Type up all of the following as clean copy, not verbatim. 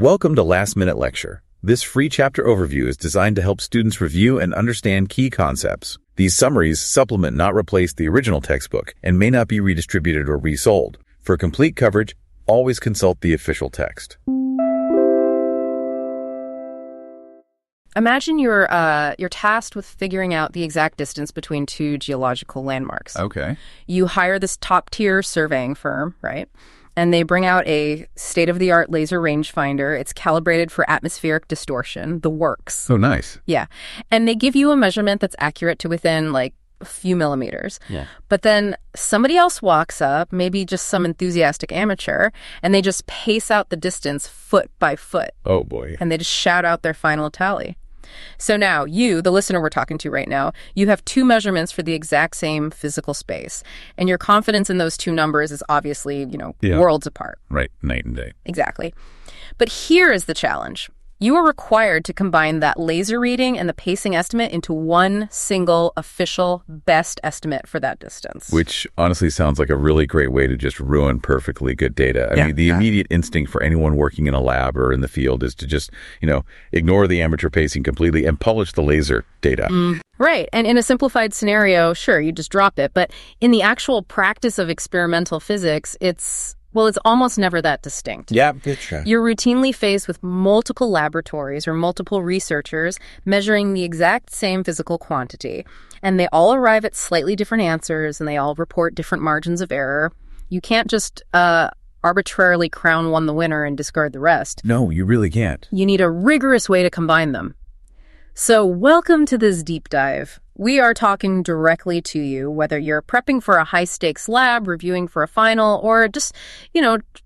Welcome to Last Minute Lecture. This free chapter overview is designed to help students review and understand key concepts. These summaries supplement, not replace, the original textbook and may not be redistributed or resold. For complete coverage, always consult the official text. Imagine you're tasked with figuring out the exact distance between two geological landmarks. Okay. You hire this top-tier surveying firm, right? And they bring out a state-of-the-art laser rangefinder. It's calibrated for atmospheric distortion, the works. Oh, nice. Yeah. And they give you a measurement that's accurate to within, like, a few millimeters. Yeah. But then somebody else walks up, maybe just some enthusiastic amateur, and they just pace out the distance foot by foot. Oh, boy. And they just shout out their final tally. So now you, the listener we're talking to right now, you have two measurements for the exact same physical space. And your confidence in those two numbers is obviously, worlds apart. Right. Night and day. Exactly. But here is the challenge. You are required to combine that laser reading and the pacing estimate into one single official best estimate for that distance. Which honestly sounds like a really great way to just ruin perfectly good data. I mean, the immediate instinct for anyone working in a lab or in the field is to just, ignore the amateur pacing completely and polish the laser data. Right. And in a simplified scenario, sure, you just drop it. But in the actual practice of experimental physics, it's almost never that distinct. Yeah, good try. You're routinely faced with multiple laboratories or multiple researchers measuring the exact same physical quantity, and they all arrive at slightly different answers, and they all report different margins of error. You can't just arbitrarily crown one the winner and discard the rest. No, you really can't. You need a rigorous way to combine them. So welcome to this deep dive. We are talking directly to you, whether you're prepping for a high-stakes lab, reviewing for a final, or just,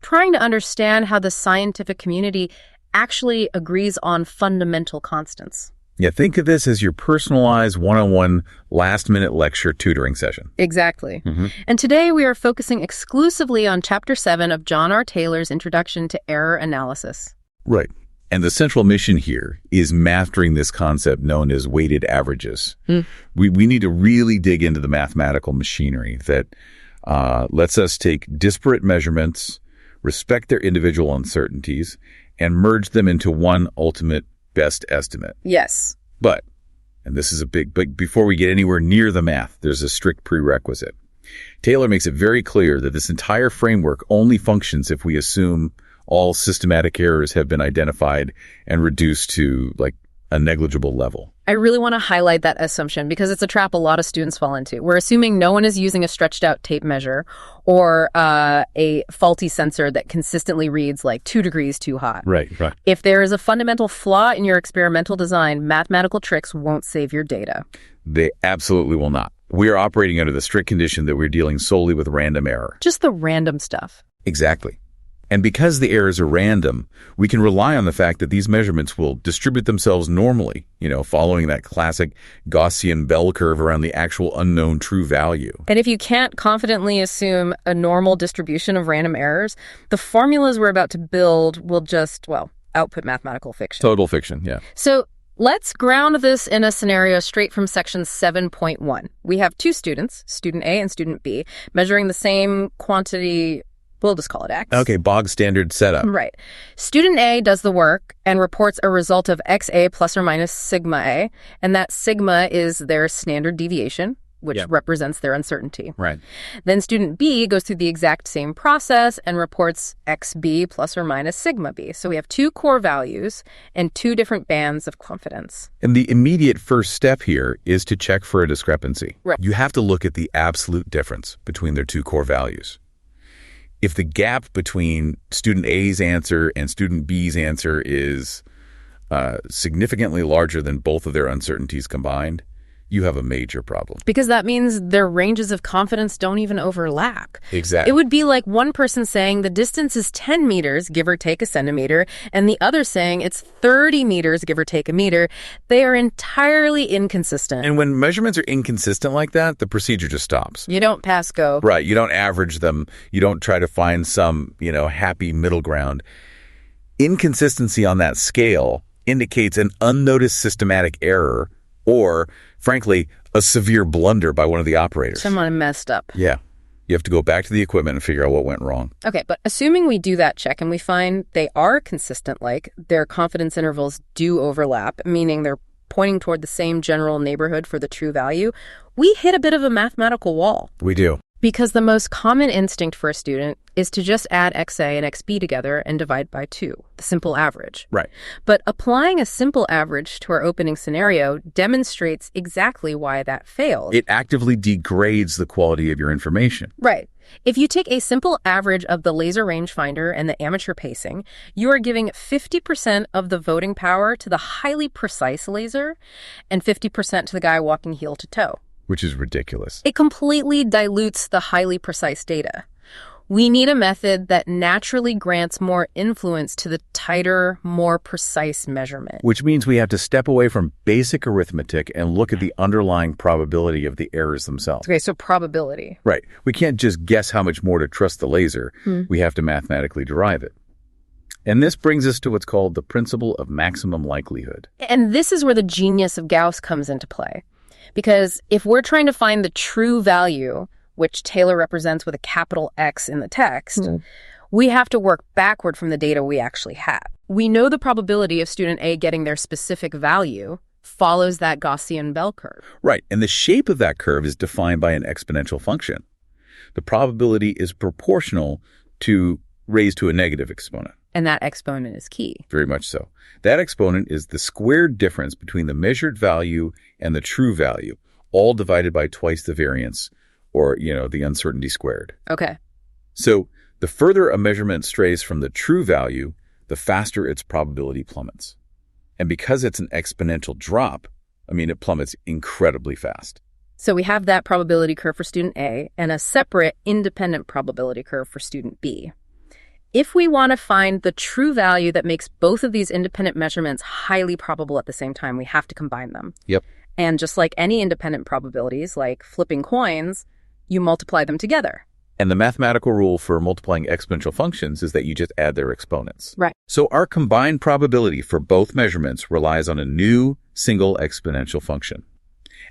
trying to understand how the scientific community actually agrees on fundamental constants. Yeah, think of this as your personalized one-on-one last-minute lecture tutoring session. Exactly. And today we are focusing exclusively on Chapter 7 of John R. Taylor's Introduction to Error Analysis. Right. And the central mission here is mastering this concept known as weighted averages. We need to really dig into the mathematical machinery that lets us take disparate measurements, respect their individual uncertainties, and merge them into one ultimate best estimate. Yes. But this is but before we get anywhere near the math, there's a strict prerequisite. Taylor makes it very clear that this entire framework only functions if we assume all systematic errors have been identified and reduced to a negligible level. I really want to highlight that assumption because it's a trap a lot of students fall into. We're assuming no one is using a stretched out tape measure or a faulty sensor that consistently reads 2 degrees too hot. Right. If there is a fundamental flaw in your experimental design, mathematical tricks won't save your data. They absolutely will not. We are operating under the strict condition that we're dealing solely with random error. Just the random stuff. Exactly. And because the errors are random, we can rely on the fact that these measurements will distribute themselves normally, following that classic Gaussian bell curve around the actual unknown true value. And if you can't confidently assume a normal distribution of random errors, the formulas we're about to build will just, output mathematical fiction. Total fiction, yeah. So let's ground this in a scenario straight from section 7.1. We have two students, student A and student B, measuring the same quantity. We'll just call it X. Okay, bog standard setup. Right. Student A does the work and reports a result of XA plus or minus sigma A, and that sigma is their standard deviation, which represents their uncertainty. Right. Then student B goes through the exact same process and reports XB plus or minus sigma B. So we have two core values and two different bands of confidence. And the immediate first step here is to check for a discrepancy. Right. You have to look at the absolute difference between their two core values. If the gap between student A's answer and student B's answer is significantly larger than both of their uncertainties combined, you have a major problem. Because that means their ranges of confidence don't even overlap. Exactly. It would be like one person saying the distance is 10 meters, give or take a centimeter, and the other saying it's 30 meters, give or take a meter. They are entirely inconsistent. And when measurements are inconsistent like that, the procedure just stops. You don't pass go. Right. You don't average them. You don't try to find some, happy middle ground. Inconsistency on that scale indicates an unnoticed systematic error or, frankly, a severe blunder by one of the operators. Someone messed up. Yeah. You have to go back to the equipment and figure out what went wrong. Okay, but assuming we do that check and we find they are consistent, like their confidence intervals do overlap, meaning they're pointing toward the same general neighborhood for the true value, we hit a bit of a mathematical wall. We do. Because the most common instinct for a student is to just add XA and XB together and divide by 2, the simple average. Right. But applying a simple average to our opening scenario demonstrates exactly why that failed. It actively degrades the quality of your information. Right. If you take a simple average of the laser rangefinder and the amateur pacing, you are giving 50% of the voting power to the highly precise laser and 50% to the guy walking heel to toe. Which is ridiculous. It completely dilutes the highly precise data. We need a method that naturally grants more influence to the tighter, more precise measurement. Which means we have to step away from basic arithmetic and look at the underlying probability of the errors themselves. Okay, so probability. Right. We can't just guess how much more to trust the laser. We have to mathematically derive it. And this brings us to what's called the principle of maximum likelihood. And this is where the genius of Gauss comes into play. Because if we're trying to find the true value, which Taylor represents with a capital X in the text, we have to work backward from the data we actually have. We know the probability of student A getting their specific value follows that Gaussian bell curve. Right, and the shape of that curve is defined by an exponential function. The probability is proportional to raised to a negative exponent. And that exponent is key. Very much so. That exponent is the squared difference between the measured value and the true value, all divided by twice the variance, or, the uncertainty squared. Okay. So the further a measurement strays from the true value, the faster its probability plummets. And because it's an exponential drop, it plummets incredibly fast. So we have that probability curve for student A and a separate independent probability curve for student B. If we want to find the true value that makes both of these independent measurements highly probable at the same time, we have to combine them. Yep. And just like any independent probabilities, like flipping coins, you multiply them together. And the mathematical rule for multiplying exponential functions is that you just add their exponents. Right. So our combined probability for both measurements relies on a new single exponential function.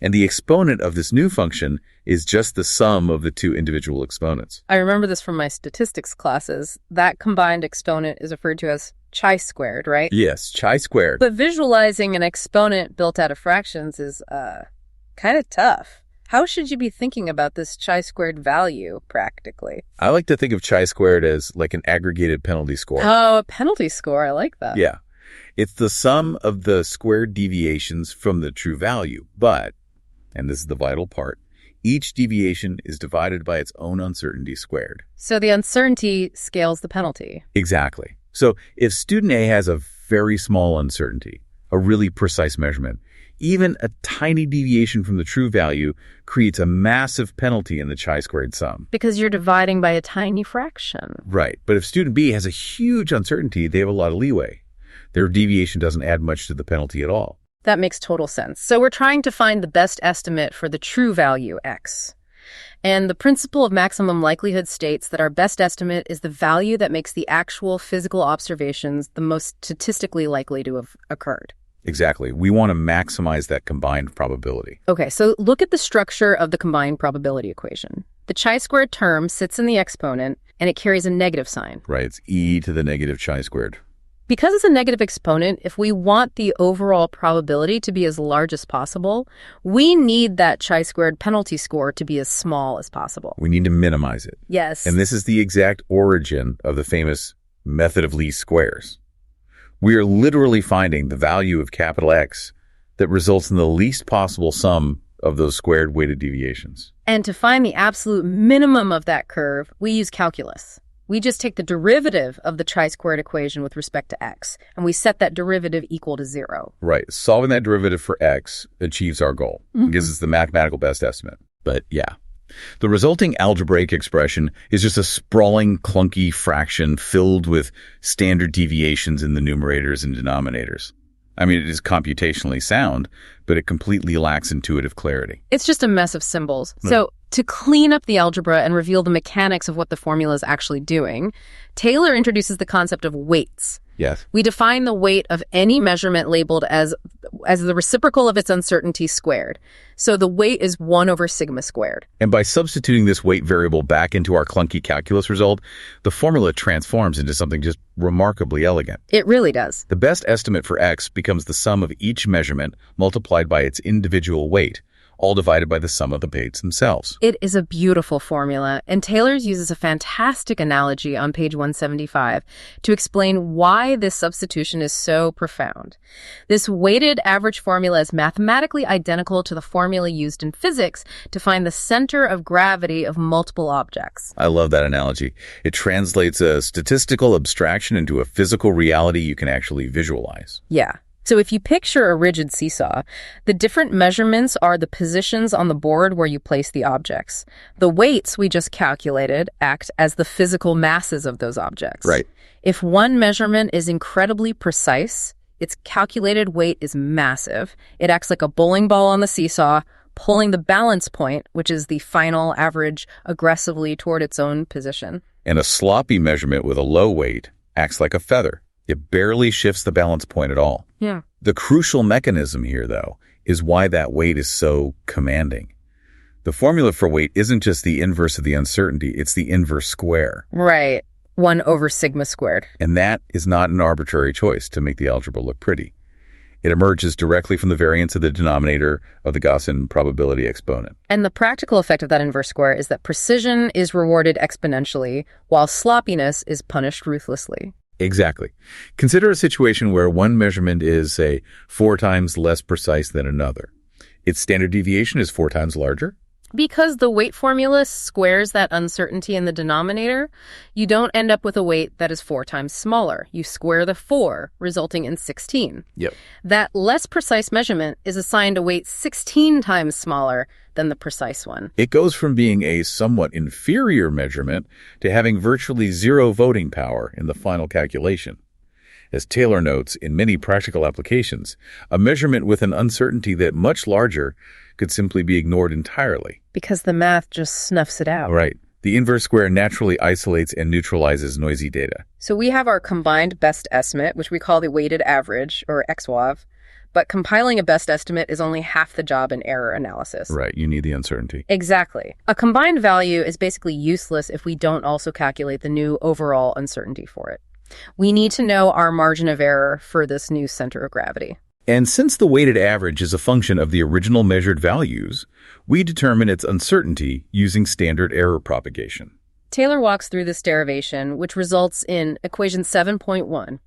And the exponent of this new function is just the sum of the two individual exponents. I remember this from my statistics classes. That combined exponent is referred to as chi-squared, right? Yes, chi-squared. But visualizing an exponent built out of fractions is kind of tough. How should you be thinking about this chi-squared value practically? I like to think of chi-squared as like an aggregated penalty score. Oh, a penalty score. I like that. Yeah. It's the sum of the squared deviations from the true value, but, and this is the vital part, each deviation is divided by its own uncertainty squared. So the uncertainty scales the penalty. Exactly. So if student A has a very small uncertainty, a really precise measurement, even a tiny deviation from the true value creates a massive penalty in the chi-squared sum. Because you're dividing by a tiny fraction. Right. But if student B has a huge uncertainty, they have a lot of leeway. Their deviation doesn't add much to the penalty at all. That makes total sense. So we're trying to find the best estimate for the true value, X. And the principle of maximum likelihood states that our best estimate is the value that makes the actual physical observations the most statistically likely to have occurred. Exactly. We want to maximize that combined probability. Okay, so look at the structure of the combined probability equation. The chi-squared term sits in the exponent, and it carries a negative sign. Right. It's e to the negative chi-squared. Because it's a negative exponent, if we want the overall probability to be as large as possible, we need that chi-squared penalty score to be as small as possible. We need to minimize it. Yes. And this is the exact origin of the famous method of least squares. We are literally finding the value of capital X that results in the least possible sum of those squared weighted deviations. And to find the absolute minimum of that curve, we use calculus. We just take the derivative of the chi-squared equation with respect to X, and we set that derivative equal to 0. Right. Solving that derivative for X achieves our goal. It gives us the mathematical best estimate. But yeah, the resulting algebraic expression is just a sprawling, clunky fraction filled with standard deviations in the numerators and denominators. It is computationally sound, but it completely lacks intuitive clarity. It's just a mess of symbols. So to clean up the algebra and reveal the mechanics of what the formula is actually doing, Taylor introduces the concept of weights. Yes. We define the weight of any measurement labeled as the reciprocal of its uncertainty squared. So the weight is 1 over sigma squared. And by substituting this weight variable back into our clunky calculus result, the formula transforms into something just remarkably elegant. It really does. The best estimate for x becomes the sum of each measurement multiplied by its individual weight, all divided by the sum of the weights themselves. It is a beautiful formula, and Taylor's uses a fantastic analogy on page 175 to explain why this substitution is so profound. This weighted average formula is mathematically identical to the formula used in physics to find the center of gravity of multiple objects. I love that analogy. It translates a statistical abstraction into a physical reality you can actually visualize. Yeah. So if you picture a rigid seesaw, the different measurements are the positions on the board where you place the objects. The weights we just calculated act as the physical masses of those objects. Right. If one measurement is incredibly precise, its calculated weight is massive. It acts like a bowling ball on the seesaw, pulling the balance point, which is the final average, aggressively toward its own position. And a sloppy measurement with a low weight acts like a feather. It barely shifts the balance point at all. Yeah. The crucial mechanism here, though, is why that weight is so commanding. The formula for weight isn't just the inverse of the uncertainty, it's the inverse square. Right. 1 over sigma squared. And that is not an arbitrary choice to make the algebra look pretty. It emerges directly from the variance of the denominator of the Gaussian probability exponent. And the practical effect of that inverse square is that precision is rewarded exponentially, while sloppiness is punished ruthlessly. Exactly. Consider a situation where one measurement is, say, 4 times less precise than another. Its standard deviation is 4 times larger. Because the weight formula squares that uncertainty in the denominator, you don't end up with a weight that is 4 times smaller. You square the 4, resulting in 16. Yep. That less precise measurement is assigned a weight 16 times smaller than the precise one. It goes from being a somewhat inferior measurement to having virtually zero voting power in the final calculation. As Taylor notes, in many practical applications, a measurement with an uncertainty that much larger could simply be ignored entirely. Because the math just snuffs it out. Right. The inverse square naturally isolates and neutralizes noisy data. So we have our combined best estimate, which we call the weighted average, or XWAV. But compiling a best estimate is only half the job in error analysis. Right. You need the uncertainty. Exactly. A combined value is basically useless if we don't also calculate the new overall uncertainty for it. We need to know our margin of error for this new center of gravity. And since the weighted average is a function of the original measured values, we determine its uncertainty using standard error propagation. Taylor walks through this derivation, which results in equation 7.1.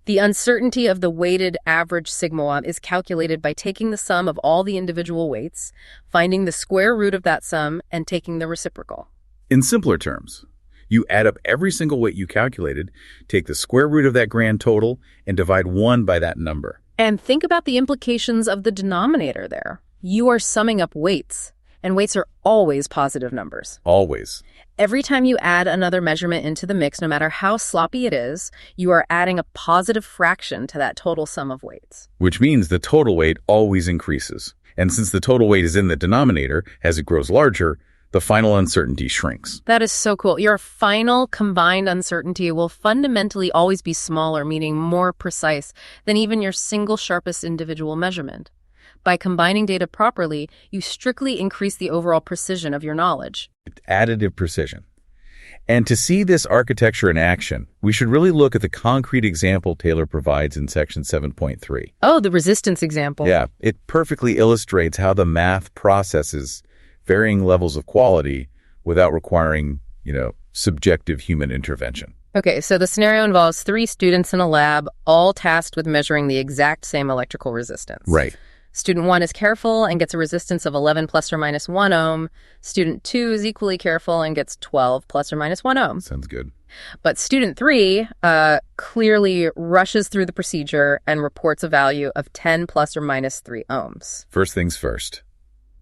The uncertainty of the weighted average sigma is calculated by taking the sum of all the individual weights, finding the square root of that sum, and taking the reciprocal. In simpler terms, you add up every single weight you calculated, take the square root of that grand total, and divide 1 by that number. And think about the implications of the denominator there. You are summing up weights, and weights are always positive numbers. Always. Every time you add another measurement into the mix, no matter how sloppy it is, you are adding a positive fraction to that total sum of weights. Which means the total weight always increases. And since the total weight is in the denominator, as it grows larger, the final uncertainty shrinks. That is so cool. Your final combined uncertainty will fundamentally always be smaller, meaning more precise, than even your single sharpest individual measurement. By combining data properly, you strictly increase the overall precision of your knowledge. Additive precision. And to see this architecture in action, we should really look at the concrete example Taylor provides in section 7.3. Oh, the resistance example. Yeah, it perfectly illustrates how the math processes varying levels of quality without requiring, subjective human intervention. Okay, so the scenario involves 3 students in a lab, all tasked with measuring the exact same electrical resistance. Right. Student 1 is careful and gets a resistance of 11 plus or minus 1 ohm. Student 2 is equally careful and gets 12 plus or minus 1 ohm. Sounds good. But student 3 clearly rushes through the procedure and reports a value of 10 plus or minus 3 ohms. First things first.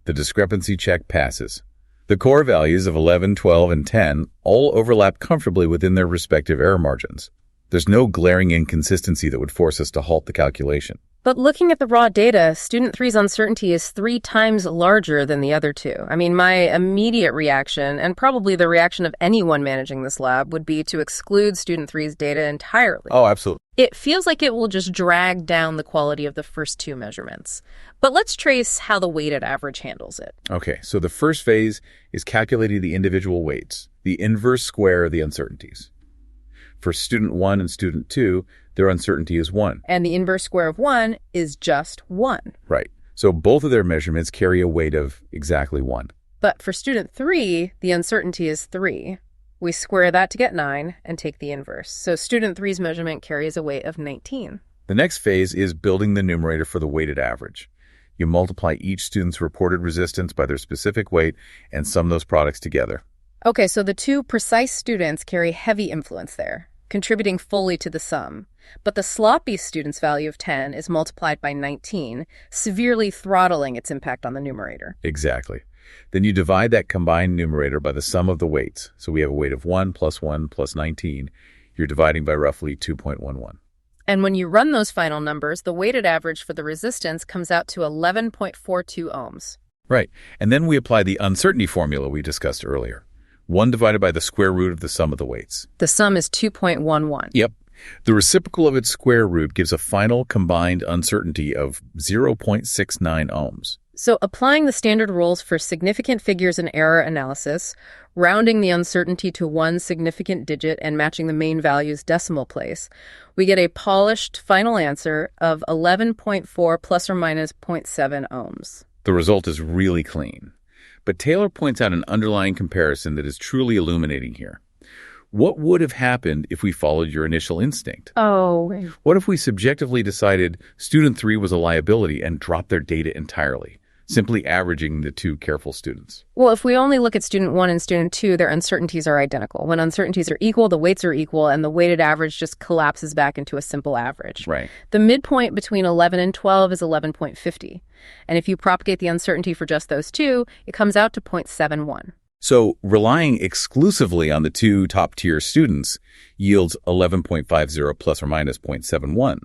The discrepancy check passes. The core values of 11, 12, and 10 all overlap comfortably within their respective error margins. There's no glaring inconsistency that would force us to halt the calculation. But looking at the raw data, student three's uncertainty is 3 times larger than the other two. I mean, my immediate reaction, and probably the reaction of anyone managing this lab, would be to exclude student three's data entirely. Oh, absolutely. It feels like it will just drag down the quality of the first 2 measurements. But let's trace how the weighted average handles it. Okay, so the first phase is calculating the individual weights, the inverse square of the uncertainties. For student 1 and student 2, their uncertainty is 1. And the inverse square of 1 is just 1. Right. So both of their measurements carry a weight of exactly 1. But for student 3, the uncertainty is 3. We square that to get 9 and take the inverse. So student 3's measurement carries a weight of 19. The next phase is building the numerator for the weighted average. You multiply each student's reported resistance by their specific weight and sum those products together. Okay, so the 2 precise students carry heavy influence there, contributing fully to the sum. But the sloppy student's value of 10 is multiplied by 19, severely throttling its impact on the numerator. Exactly. Then you divide that combined numerator by the sum of the weights. So we have a weight of 1 plus 19. You're dividing by roughly 2.11. And when you run those final numbers, the weighted average for the resistance comes out to 11.42 ohms. Right. And then we apply the uncertainty formula we discussed earlier. 1 divided by the square root of the sum of the weights. The sum is 2.11. Yep. The reciprocal of its square root gives a final combined uncertainty of 0.69 ohms. So applying the standard rules for significant figures in error analysis, rounding the uncertainty to 1 significant digit and matching the main value's decimal place, we get a polished final answer of 11.4 plus or minus 0.7 ohms. The result is really clean. But Taylor points out an underlying comparison that is truly illuminating here. What would have happened if we followed your initial instinct? Oh. What if we subjectively decided student 3 was a liability and dropped their data entirely, simply averaging the 2 careful students? Well, if we only look at student 1 and student 2, their uncertainties are identical. When uncertainties are equal, the weights are equal, and the weighted average just collapses back into a simple average. Right. The midpoint between 11 and 12 is 11.50. And if you propagate the uncertainty for just those 2, it comes out to 0.71. So relying exclusively on the 2 top-tier students yields 11.50 plus or minus 0.71.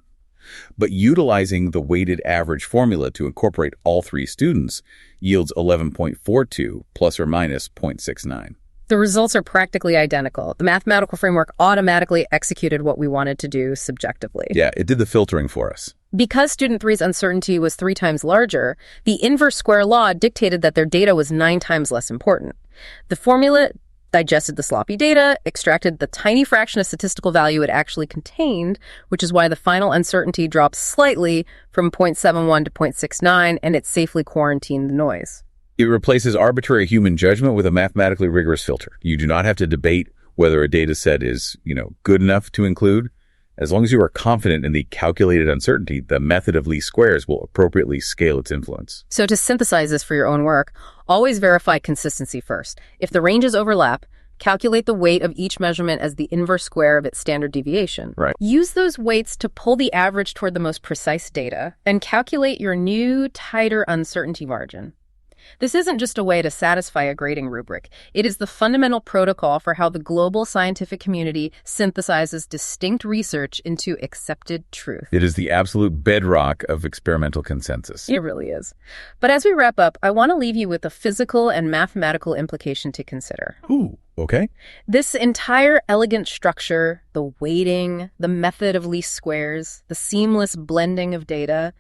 But utilizing the weighted average formula to incorporate all 3 students yields 11.42 plus or minus 0.69. The results are practically identical. The mathematical framework automatically executed what we wanted to do subjectively. Yeah, it did the filtering for us. Because student 3's uncertainty was 3 times larger, the inverse square law dictated that their data was 9 times less important. The formula digested the sloppy data, extracted the tiny fraction of statistical value it actually contained, which is why the final uncertainty drops slightly from 0.71 to 0.69, and it safely quarantined the noise. It replaces arbitrary human judgment with a mathematically rigorous filter. You do not have to debate whether a data set is, good enough to include. As long as you are confident in the calculated uncertainty, the method of least squares will appropriately scale its influence. So to synthesize this for your own work, always verify consistency first. If the ranges overlap, calculate the weight of each measurement as the inverse square of its standard deviation. Right. Use those weights to pull the average toward the most precise data and calculate your new, tighter uncertainty margin. This isn't just a way to satisfy a grading rubric. It is the fundamental protocol for how the global scientific community synthesizes distinct research into accepted truth. It is the absolute bedrock of experimental consensus. It really is. But as we wrap up, I want to leave you with a physical and mathematical implication to consider. Ooh, okay. This entire elegant structure, the weighting, the method of least squares, the seamless blending of data,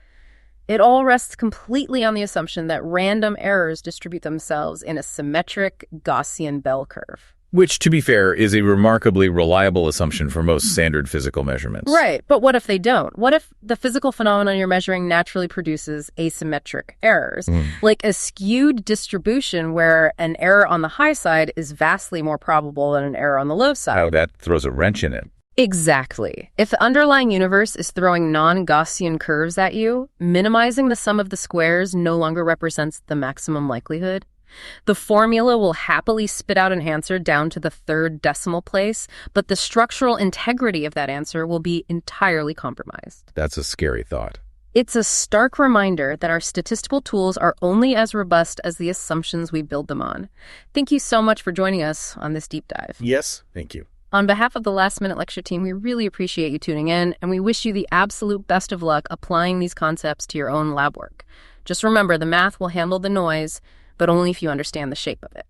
it all rests completely on the assumption that random errors distribute themselves in a symmetric Gaussian bell curve. Which, to be fair, is a remarkably reliable assumption for most standard physical measurements. Right, but what if they don't? What if the physical phenomenon you're measuring naturally produces asymmetric errors? Like a skewed distribution where an error on the high side is vastly more probable than an error on the low side. Oh, that throws a wrench in it. Exactly. If the underlying universe is throwing non-Gaussian curves at you, minimizing the sum of the squares no longer represents the maximum likelihood. The formula will happily spit out an answer down to the 3rd decimal place, but the structural integrity of that answer will be entirely compromised. That's a scary thought. It's a stark reminder that our statistical tools are only as robust as the assumptions we build them on. Thank you so much for joining us on this deep dive. Yes, thank you. On behalf of the Last Minute Lecture team, we really appreciate you tuning in, and we wish you the absolute best of luck applying these concepts to your own lab work. Just remember, the math will handle the noise, but only if you understand the shape of it.